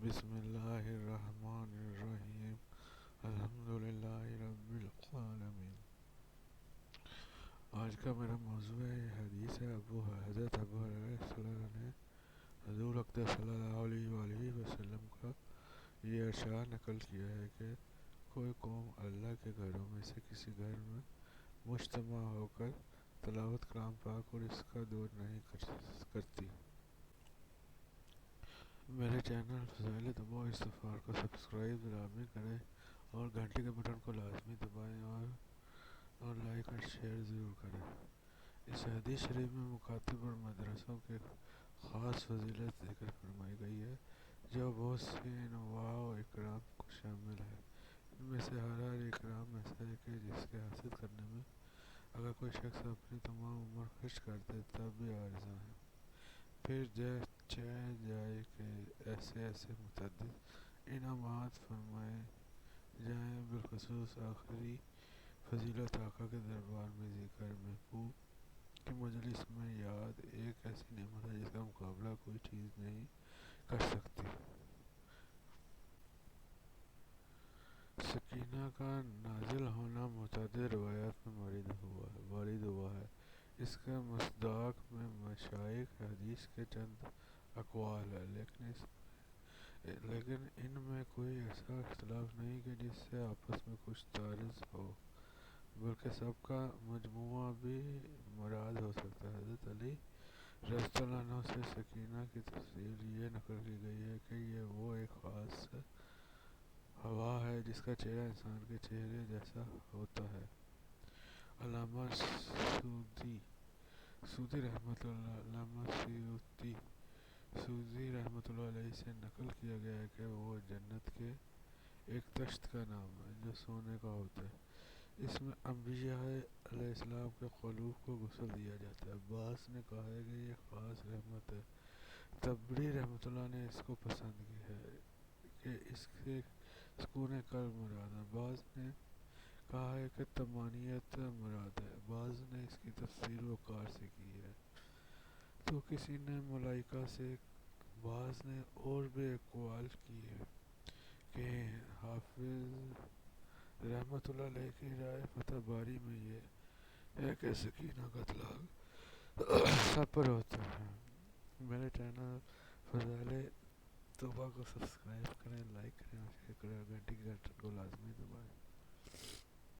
بسم اللہ الرحمن الرحیم الحمدللہ رب العالمین۔ آج کا میرا موضوع حدیث ہے حضرت ابو ہریرہ صلی اللہ علیہ نے حضور اقدس صلی اللہ علیہ وآلہ وسلم کا یہ ارشاد نقل کیا ہے کہ کوئی قوم اللہ کے گھروں میں سے کسی گھر میں مجتمع ہو کر تلاوت کلام پاک اور اس کا دور نہیں کرتی۔ میرے چینل فضائل طب و استغفار کو سبسکرائب لازمی کریں اور گھنٹی کے بٹن کو لازمی دبائیں اور لائک اور شیئر ضرور کریں۔ اس حدیث شریف میں مکاتب اور مدرسوں کے خاص فضیلت ذکر فرمائی گئی ہے جو بہت سی انواع و اکرام کو شامل ہے۔ ان میں سے ہر اکرام ایسا ہے کہ جس کے حاصل کرنے میں اگر کوئی شخص اپنی تمام عمر خرچ کر دے تب بھی عارضہ ہے۔ پھر جائے کہ ایسے متعدد انعامات فرمائے جائیں، بالخصوص آخری فضیلت آقا کے دربار میں ذکر محبوب کی مجلس میں یاد ایک ایسی نعمت ہے جس کا مقابلہ کوئی چیز نہیں کر سکتی۔ سکینہ کا نازل ہونا متعدد روایات میں وارد ہوا ہے۔ اس کے مصداق میں مشائخ حدیث کے چند اقوال ہیں، لیکن ان میں کوئی ایسا اختلاف نہیں کہ جس سے آپس میں کچھ تعارض ہو، بلکہ سب کا مجموعہ بھی مراد ہو سکتا ہے۔ حضرت علی رضی اللہ عنہ سے سکینہ کی تفصیل یہ نقل کی گئی ہے کہ یہ وہ ایک خاص ہوا ہے جس کا چہرہ انسان کے چہرے جیسا ہوتا ہے۔ علامہ سیوطی رحمۃ اللہ علیہ سے نقل کیا گیا ہے کہ وہ جنت کے ایک طشت کا نام ہے جو سونے کا ہوتا ہے۔ اس میں انبیاء علیہ السلام کے قلوب کو غسل دیا جاتا ہے۔ بعض نے کہا ہے کہ یہ خاص رحمت ہے۔ تبری رحمۃ اللہ نے اس کو پسند کی ہے کہ اس سے سکون قلب مراد ہے۔ بعض نے کہا ہے کہ طمانینت مراد ہے۔ بعض نے اس کی تفسیر وقار سے کی ہے تو کسی نے ملائکہ سے، بعض نے اور بھی اقوال کیے ہیں۔ حافظ رحمۃ اللہ علیہ کی رائے فتح باری میں یہ ہے کہ سکینہ کا اطلاق سب پر ہوتا ہے۔ میرے چینل فضائل طب کو سبسکرائب کریں، لائک کریں اور شیئر کریں اور گھنٹی کے بٹن کو لازمی دبائیں۔